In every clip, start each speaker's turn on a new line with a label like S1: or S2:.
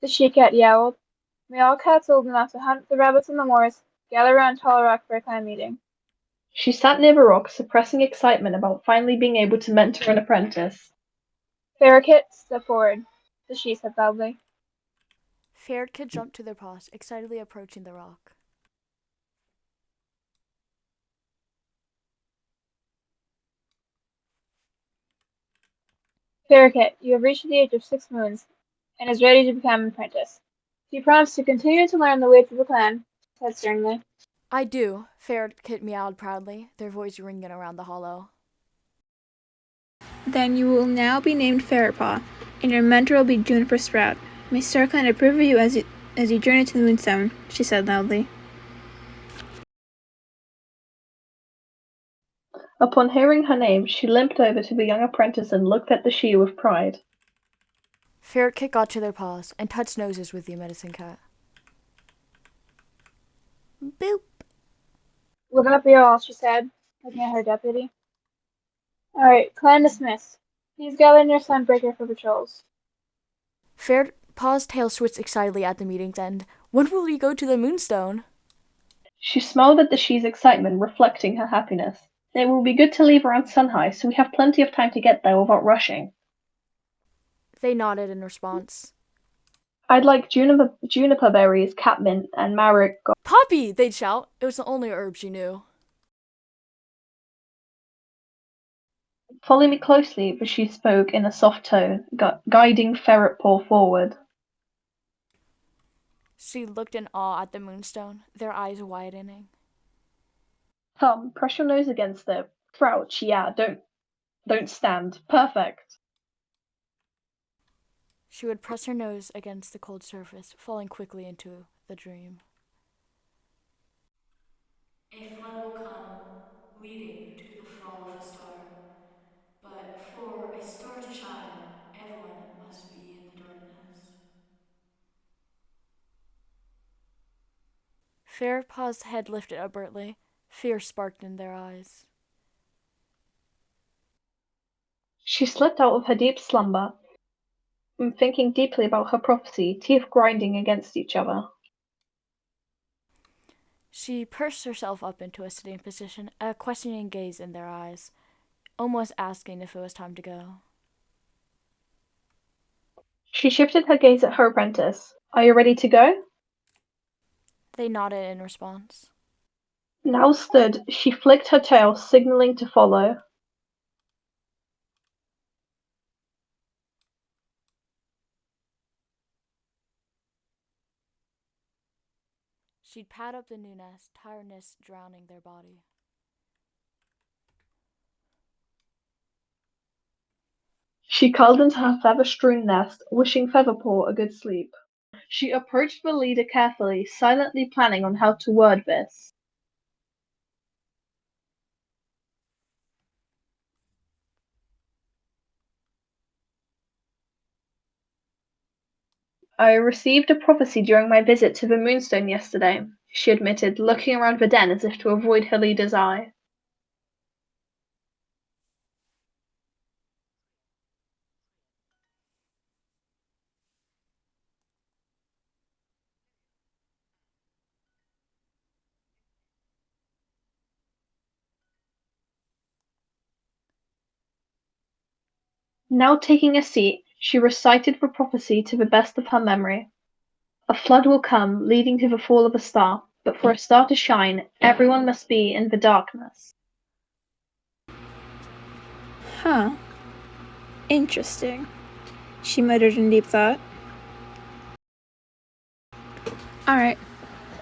S1: The she-cat yowled. May all cats old enough to hunt the rabbits in the moors gather round Tall Rock for a clan meeting.
S2: She sat near the rock, suppressing excitement about finally being able to mentor an apprentice.
S1: Ferret, step forward, the she said loudly.
S3: Ferret jumped to their paws, excitedly approaching the rock.
S1: Ferret, you have reached the age of 6 moons and is ready to become an apprentice. Do you promise to continue to learn the ways of the clan? She said sternly.
S3: I do, Ferret meowed proudly, their voice ringing around the hollow.
S4: Then you will now be named Ferretpaw, and your mentor will be Junipersprout. May StarClan approve of you as you journey to the Moonstone, she said loudly.
S2: Upon hearing her name, she limped over to the young apprentice and looked at the she with pride.
S3: Ferret got to their paws and touched noses with the medicine cat. Boop.
S1: Will that be all? She said, looking at her deputy. All right, clan dismissed. Please gather in your Sunbreaker for patrols.
S3: Ferretpaw's tail switched excitedly at the meeting's end. When will we go to the Moonstone?
S2: She smiled at the she's excitement, reflecting her happiness. It will be good to leave around sunrise, so we have plenty of time to get there without rushing.
S3: They nodded in response.
S2: I'd like juniper berries, catmint, and marigold.
S3: Poppy! They'd shout. It was the only herb she knew.
S2: Follow me closely, but she spoke in a soft tone, guiding Ferretpaw forward.
S3: She looked in awe at the Moonstone, their eyes widening.
S2: Come, press your nose against it. Crouch, yeah, don't stand. Perfect.
S3: She would press her nose against the cold surface, falling quickly into the dream.
S5: A flood will come, leading to the fall of a star. But for a star to shine, everyone must be in the darkness.
S3: Ferretpaw's head lifted abruptly. Fear sparked in their eyes.
S2: She slipped out of her deep slumber, thinking deeply about her prophecy, teeth grinding against each other.
S3: She pursed herself up into a sitting position, a questioning gaze in their eyes, almost asking if it was time to go.
S2: She shifted her gaze at her apprentice. Are you ready to go?
S3: They nodded in response.
S2: Now stood, she flicked her tail, signaling to follow.
S3: She'd pad up the new nest, tiredness drowning their body.
S2: She curled into her feather-strewn nest, wishing Featherpaw a good sleep. She approached the leader carefully, silently planning on how to word this. I received a prophecy during my visit to the Moonstone yesterday, she admitted, looking around the den as if to avoid her leader's eye. Now taking a seat, she recited the prophecy to the best of her memory. A flood will come, leading to the fall of a star, but for a star to shine, everyone must be in the darkness.
S4: Huh. Interesting, she muttered in deep thought. Alright,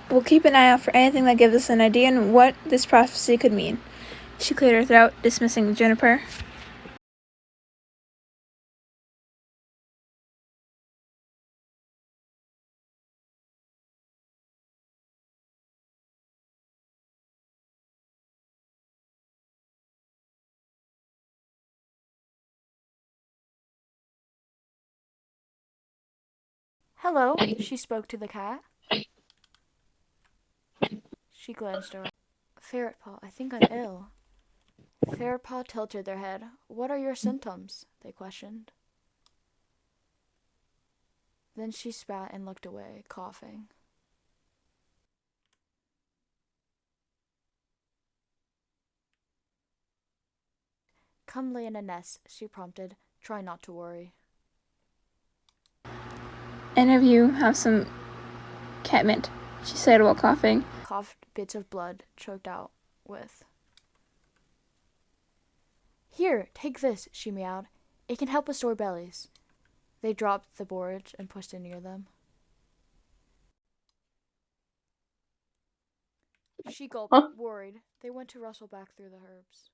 S4: we'll keep an eye out for anything that gives us an idea on what this prophecy could mean. She cleared her throat, dismissing Juniper.
S3: Hello, she spoke to the cat. She glanced around. Ferretpaw, I think I'm ill. Ferretpaw tilted their head. What are your symptoms? They questioned. Then she spat and looked away, coughing. Come lay in a nest, she prompted. Try not to worry.
S4: Any of you have some catmint, she said while coughing.
S3: Coughed bits of blood, choked out with. Here, take this, she meowed. It can help with sore bellies. They dropped the borage and pushed it near them. She gulped, worried. They went to rustle back through the herbs.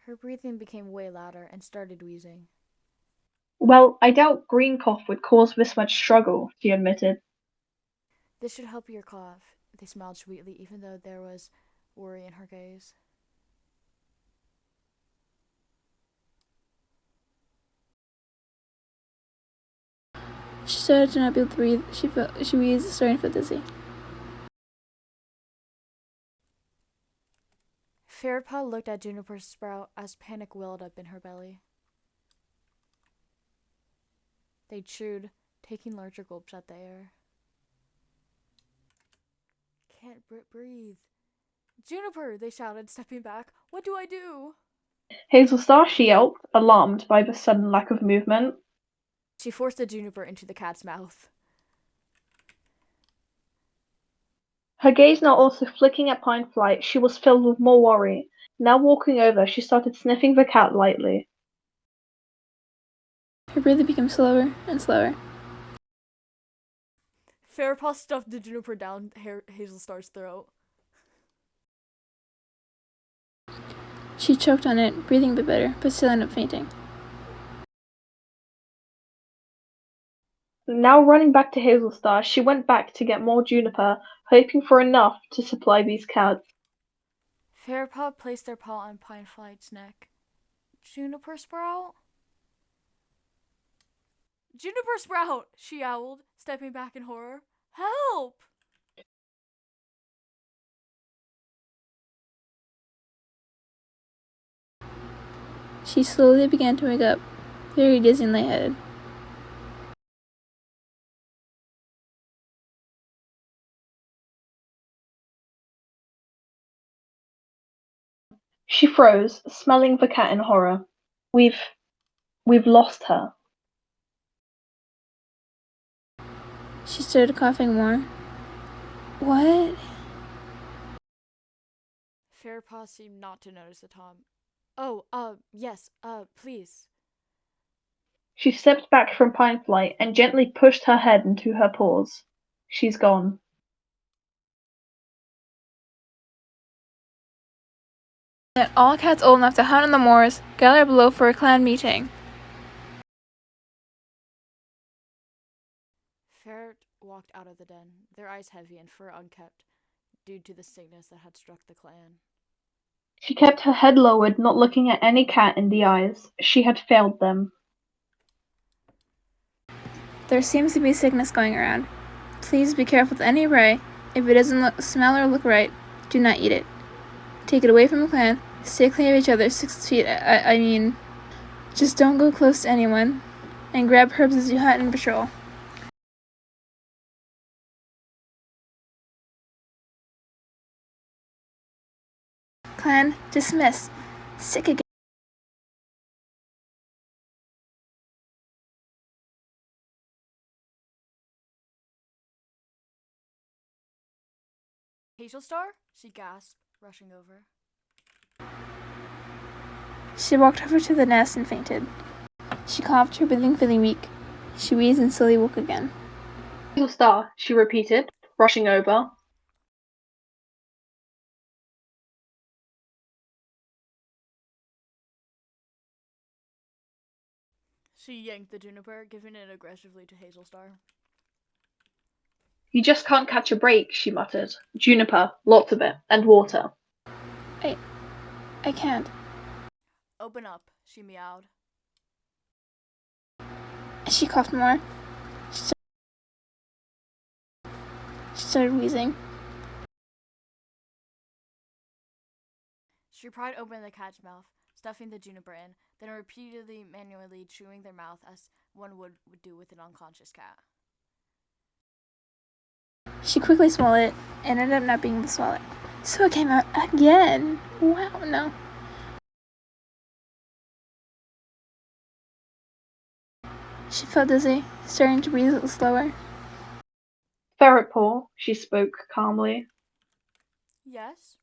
S3: Her breathing became way louder and started wheezing.
S2: Well, I doubt green cough would cause this much struggle, she admitted.
S3: This should help your cough, they smiled sweetly, even though there was worry in her gaze.
S4: She started to not be able to breathe. She wheezed, starting to feel dizzy.
S3: Ferretpaw looked at Junipersprout as panic welled up in her belly. They chewed, taking larger gulps at the air. Can't breathe. Juniper, they shouted, stepping back. What do I do?
S2: Hazelstar, she yelped, alarmed by the sudden lack of movement.
S3: She forced the juniper into the cat's mouth.
S2: Her gaze now also flicking at Pinefly, she was filled with more worry. Now walking over, she started sniffing the cat lightly.
S4: Her breathing became slower and slower.
S3: Ferretpaw stuffed the juniper down Hazelstar's throat.
S4: She choked on it, breathing a bit better, but still ended up fainting.
S2: Now running back to Hazelstar, she went back to get more juniper, hoping for enough to supply these cats.
S3: Ferretpaw placed their paw on Pinefly's neck. Junipersprout? Junipersprout! She owled, stepping back in horror. Help!
S4: She slowly began to wake up, very dizzy and lightheaded.
S2: She froze, smelling the cat in horror. We've lost her.
S4: She started coughing more. What?
S3: Ferretpaw seemed not to notice the Tom. Oh, yes, please.
S2: She stepped back from Pinefly and gently pushed her head into her paws. She's gone.
S4: That all cats old enough to hunt on the moors gather below for a clan meeting.
S3: Ferret walked out of the den, their eyes heavy and fur unkempt, due to the sickness that had struck the clan.
S2: She kept her head lowered, not looking at any cat in the eyes. She had failed them.
S4: There seems to be sickness going around. Please be careful with any prey. If it doesn't smell or look right, do not eat it. Take it away from the clan. Stay clear of each other 6 feet. I mean, just don't go close to anyone. And grab herbs as you hunt and patrol. Clan dismissed. Sick again.
S3: Hazelstar? She gasped, rushing over.
S4: She walked over to the nest and fainted. She coughed, her breathing feeling weak. She wheezed and slowly woke again.
S2: Hazelstar, she repeated, rushing over.
S3: She yanked the juniper, giving it aggressively to Hazelstar.
S2: You just can't catch a break, she muttered. Juniper, lots of it, and water.
S4: I can't.
S3: Open up, she meowed.
S4: She coughed more. She started wheezing.
S3: She pried open the cat's mouth, stuffing the juniper in, then repeatedly manually chewing their mouth as one would do with an unconscious cat.
S4: She quickly swallowed it and ended up not being able to swallow it. So it came out again. Wow, no. She felt dizzy, starting to breathe a little slower.
S2: Ferretpaw, she spoke calmly.
S3: Yes?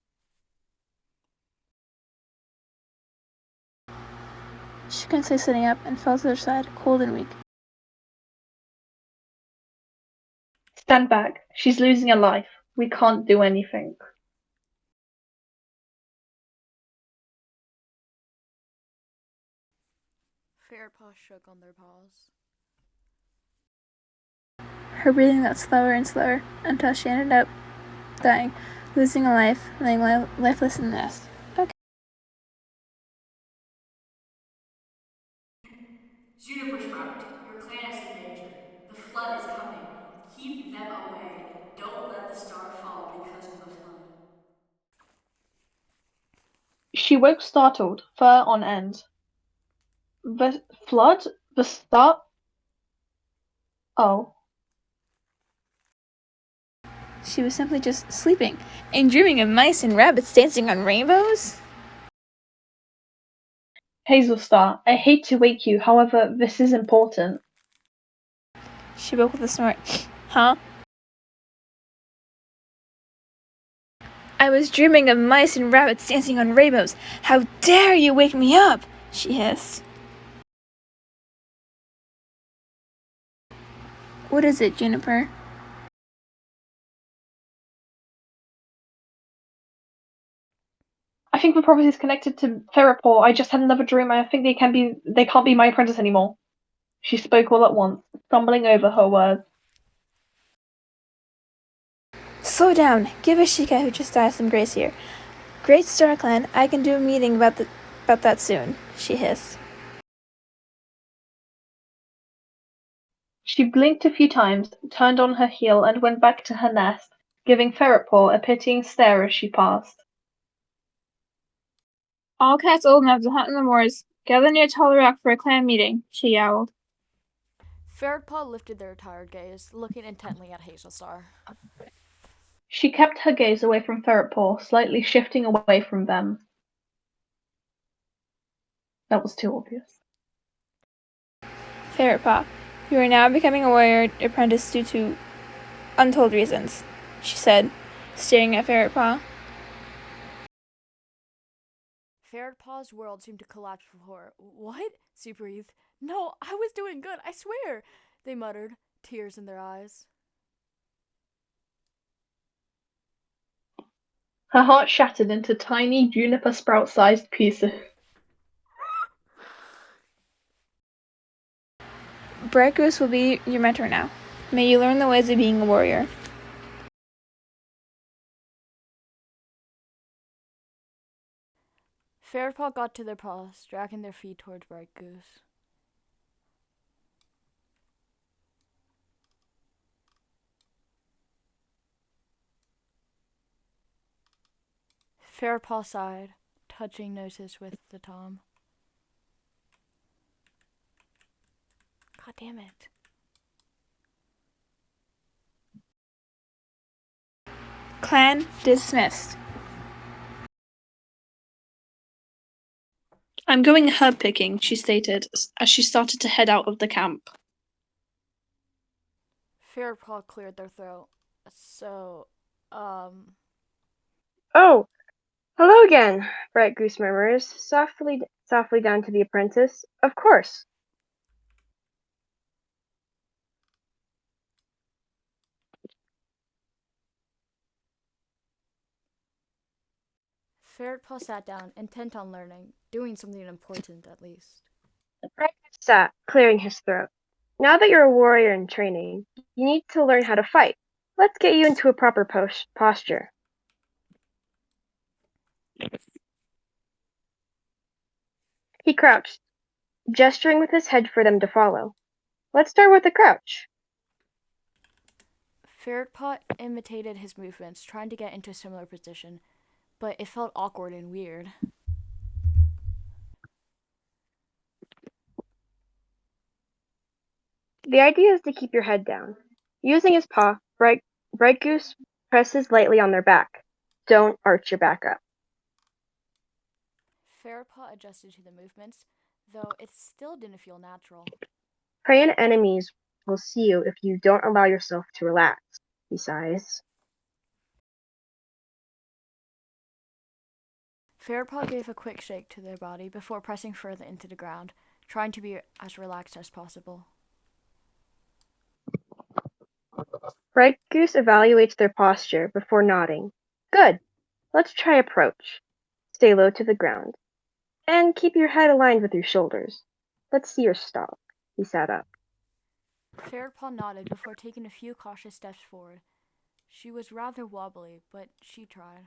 S4: She couldn't stay sitting up and fell to her side, cold and weak.
S2: Stand back. She's losing a life. We can't do anything.
S3: Ferretpaw shook on their paws.
S4: Her breathing got slower and slower until she ended up dying, losing a life, laying lifeless in the nest. Okay.
S5: Junipersprout, your clan is in danger. The flood is coming. Keep them away and don't let the star fall because of the flood.
S2: She woke startled, fur on end. The flood? The start? Oh.
S4: She was simply just sleeping and dreaming of mice and rabbits dancing on rainbows?
S2: Hazelstar, I hate to wake you, however, this is important.
S4: She woke with a snort. Huh? I was dreaming of mice and rabbits dancing on rainbows. How dare you wake me up? She hissed. What is it, Juniper?
S2: I think the prophecy is connected to Ferretpaw. I just had another dream. I think they can't be my apprentice anymore. She spoke all at once, stumbling over her words.
S4: Slow down. Give Ashika, who just died, some grace here. Great Star Clan, I can do a meeting about that soon, she hissed.
S2: She blinked a few times, turned on her heel, and went back to her nest, giving Ferretpaw a pitying stare as she passed.
S4: All cats old enough to hunt in the moors, gather near Tall Rock for a clan meeting, she yowled.
S3: Ferretpaw lifted their tired gaze, looking intently at Hazelstar.
S2: She kept her gaze away from Ferretpaw, slightly shifting away from them. That was too obvious.
S4: Ferretpaw, you are now becoming a warrior apprentice due to untold reasons, she said, staring at Ferretpaw.
S3: Ferretpaw's world seemed to collapse before. What? She breathed. No, I was doing good, I swear, they muttered, tears in their eyes.
S2: Her heart shattered into tiny Junipersprout-sized pieces.
S4: Brightgoose will be your mentor now. May you learn the ways of being a warrior.
S3: Ferretpaw got to their paws, dragging their feet towards Brightgoose. Ferretpaw sighed, touching noses with the tom. God damn it.
S4: Clan dismissed.
S2: I'm going herb picking, she stated, as she started to head out of the camp.
S3: Ferretpaw cleared their throat. So,
S6: Oh, hello again, Brightgoose murmurs, softly down to the apprentice. Of course.
S3: Ferretpaw sat down, intent on learning, doing something important at least.
S6: Brightgoose sat, clearing his throat. Now that you're a warrior in training, you need to learn how to fight. Let's get you into a proper posture. He crouched, gesturing with his head for them to follow. Let's start with a crouch.
S3: Ferretpaw imitated his movements, trying to get into a similar position, but it felt awkward and weird.
S6: The idea is to keep your head down. Using his paw, Brightgoose presses lightly on their back. Don't arch your back up.
S3: Ferretpaw adjusted to the movements, though it still didn't feel natural.
S6: Prey and enemies will see you if you don't allow yourself to relax, he sighs.
S3: Ferretpaw gave a quick shake to their body before pressing further into the ground, trying to be as relaxed as possible.
S6: Brightgoose evaluates their posture before nodding. Good. Let's try approach. Stay low to the ground. And keep your head aligned with your shoulders. Let's see your stalk. He sat up.
S3: Ferretpaw nodded before taking a few cautious steps forward. She was rather wobbly, but she tried.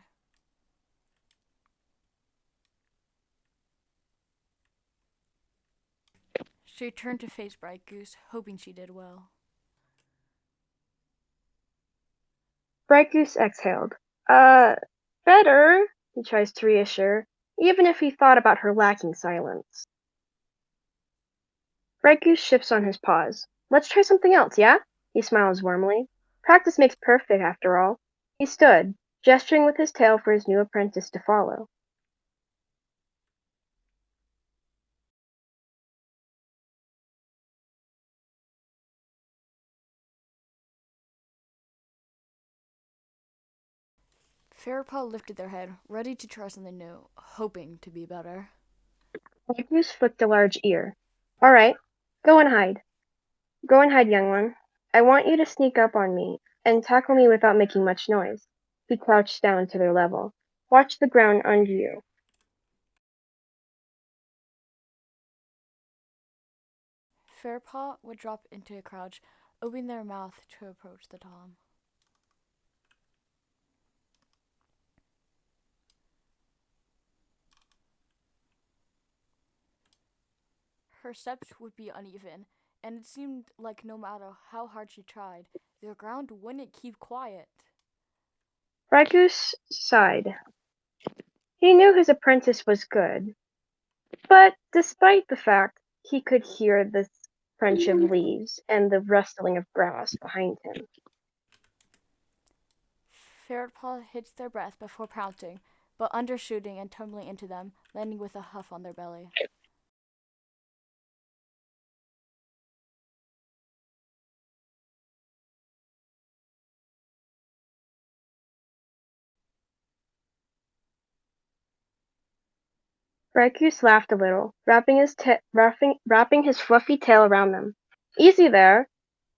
S3: She turned to face Brightgoose, hoping she did well.
S6: Brightgoose exhaled. Better, he tries to reassure, even if he thought about her lacking silence. Brightgoose shifts on his paws. Let's try something else, yeah? He smiles warmly. Practice makes perfect, after all. He stood, gesturing with his tail for his new apprentice to follow.
S3: Ferretpaw lifted their head, ready to try something new, hoping to be better.
S6: Brightgoose flicked a large ear. All right, go and hide. Go and hide, young one. I want you to sneak up on me and tackle me without making much noise. He crouched down to their level. Watch the ground under you.
S3: Ferretpaw would drop into a crouch, opening their mouth to approach the tom. Her steps would be uneven, and it seemed like no matter how hard she tried, the ground wouldn't keep quiet.
S6: Brightgoose sighed. He knew his apprentice was good, but despite the fact he could hear the crunch of leaves and the rustling of grass behind him.
S3: Ferretpaw hid their breath before pouncing, but undershooting and tumbling into them, landing with a huff on their belly.
S6: Brightgoose laughed a little, wrapping his fluffy tail around them. Easy there.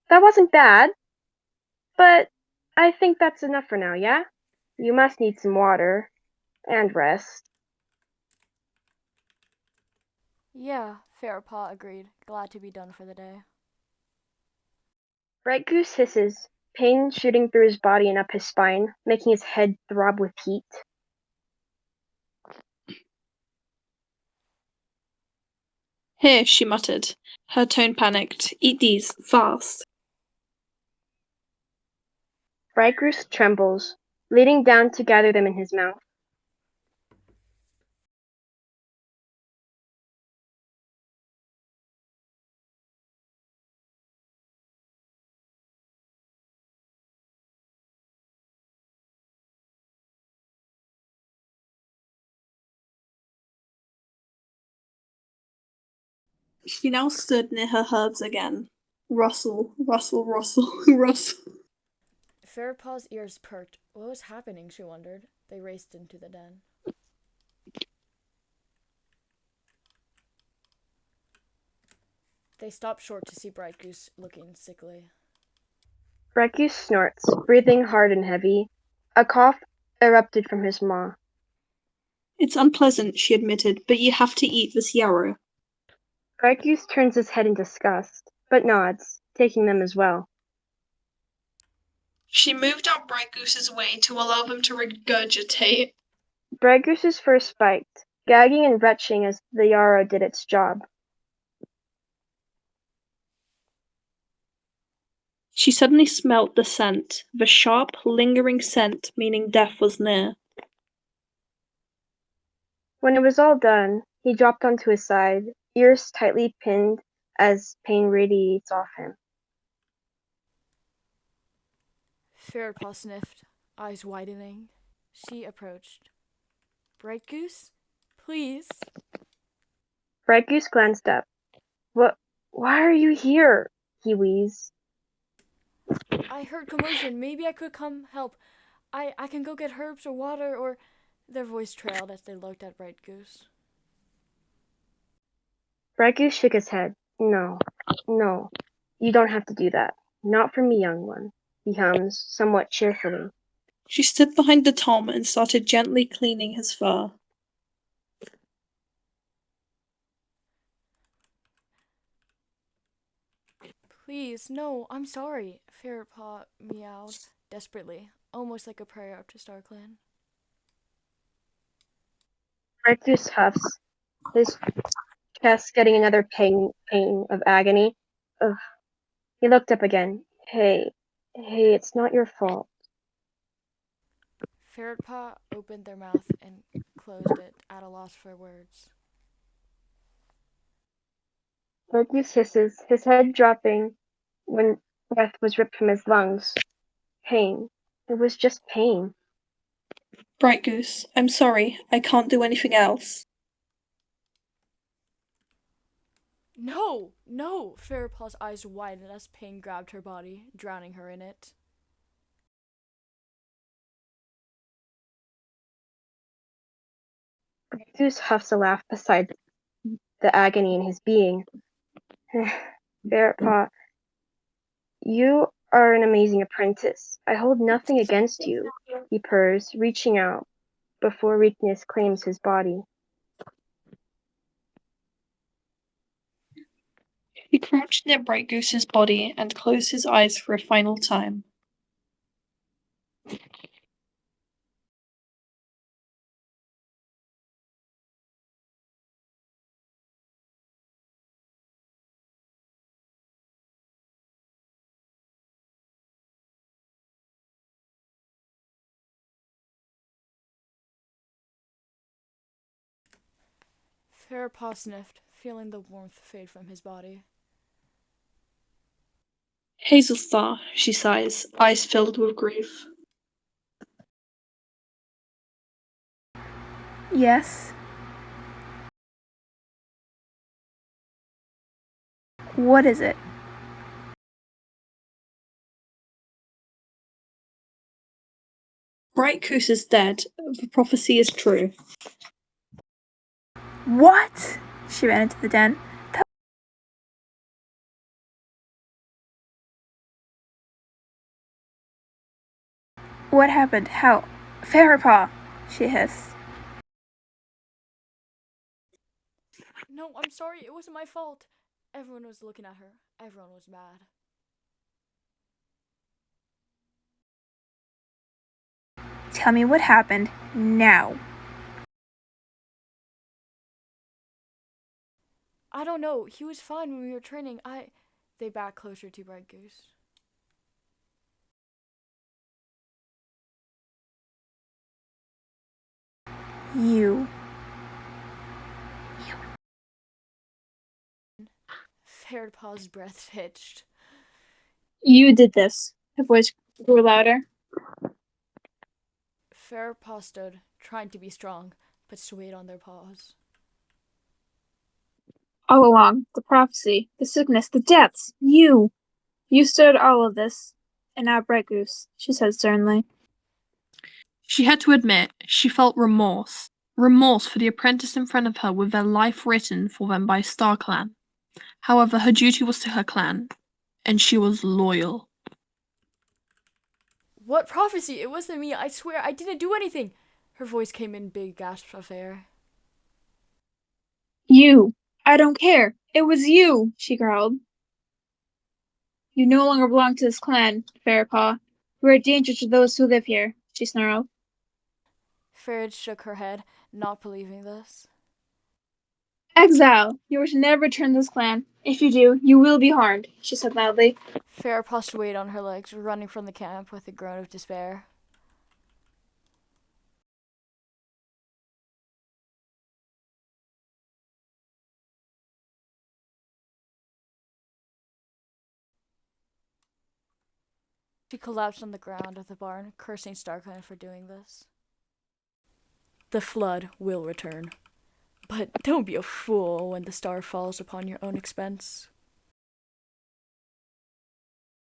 S6: That wasn't bad. But I think that's enough for now, yeah? You must need some water. And rest.
S3: Yeah, Ferretpaw agreed, glad to be done for the day.
S6: Brightgoose hisses, pain shooting through his body and up his spine, making his head throb with heat.
S2: Here, she muttered, her tone panicked. Eat these, fast.
S6: Brightgoose trembles, leaning down to gather them in his mouth.
S2: She now stood near her herds again. Rustle, rustle, rustle, rustle.
S3: Ferretpaw's ears perked. What was happening, she wondered. They raced into the den. They stopped short to see Brightgoose looking sickly.
S6: Brightgoose snorts, breathing hard and heavy. A cough erupted from his maw.
S2: It's unpleasant, she admitted, but you have to eat this yarrow.
S6: Brightgoose turns his head in disgust, but nods, taking them as well.
S2: She moved out Brightgoose's way to allow them to regurgitate.
S6: Brightgoose's fur spiked, gagging and retching as the yarrow did its job.
S2: She suddenly smelt the scent, the sharp, lingering scent, meaning death was near.
S6: When it was all done, he dropped onto his side, ears tightly pinned as pain radiates off him.
S3: Ferretpaw sniffed, eyes widening. She approached. Brightgoose? Please.
S6: Brightgoose glanced up. What? Why are you here? He wheezed.
S3: I heard commotion. Maybe I could come help. I can go get herbs or water or... Their voice trailed as they looked at Brightgoose.
S6: Brightgoose shook his head. No, no, you don't have to do that. Not for me, young one, he hums, somewhat cheerfully.
S2: She stood behind the Tom and started gently cleaning his fur.
S3: Please, no, I'm sorry. Ferretpaw meowed desperately, almost like a prayer up to StarClan.
S6: Brightgoose huffs, his chest getting another pang of agony. Ugh. He looked up again. Hey, it's not your fault.
S3: Ferretpaw opened their mouth and closed it, at a loss for words.
S6: Brightgoose hisses, his head dropping when breath was ripped from his lungs. Pain. It was just pain.
S2: Brightgoose, I'm sorry. I can't do anything else.
S3: No! No! Ferretpaw's eyes widened as pain grabbed her body, drowning her in it.
S6: Brightgoose huffs a laugh beside the agony in his being. Ferretpaw, you are an amazing apprentice. I hold nothing against you, he purrs, reaching out before weakness claims his body.
S2: He crouched near Brightgoose's body and closed his eyes for a final time.
S3: Ferretpaw sniffed, feeling the warmth fade from his body.
S2: Hazelstar, she sighs, eyes filled with grief.
S4: Yes? What is it?
S2: Brightgoose is dead. The prophecy is true.
S4: What? She ran into the den. What happened? How? Ferretpaw! She hissed.
S3: No, I'm sorry, it wasn't my fault. Everyone was looking at her. Everyone was mad.
S4: Tell me what happened now.
S3: I don't know. He was fine when we were training. They backed closer to Brightgoose.
S4: You.
S3: Ferretpaw's breath hitched.
S2: You did this. Her voice grew louder.
S3: Ferretpaw stood, trying to be strong, but swayed on their paws.
S2: All along, the prophecy, the sickness, the deaths, you! You started all of this. And now Brightgoose, she said sternly. She had to admit, she felt remorse. Remorse for the apprentice in front of her with their life written for them by StarClan. However, her duty was to her clan, and she was loyal.
S3: What prophecy? It wasn't me. I swear, I didn't do anything. Her voice came in big gasps of air.
S2: You! I don't care! It was you! She growled. You no longer belong to this clan, Ferretpaw. You are a danger to those who live here, she snarled.
S3: Ferret shook her head, not believing this.
S2: Exile! You are to never return to this clan. If you do, you will be harmed, she said loudly.
S3: Ferretpaw swayed on her legs, running from the camp with a groan of despair. She collapsed on the ground of the barn, cursing StarClan for doing this. The flood will return. But don't be a fool when the star falls upon your own expense.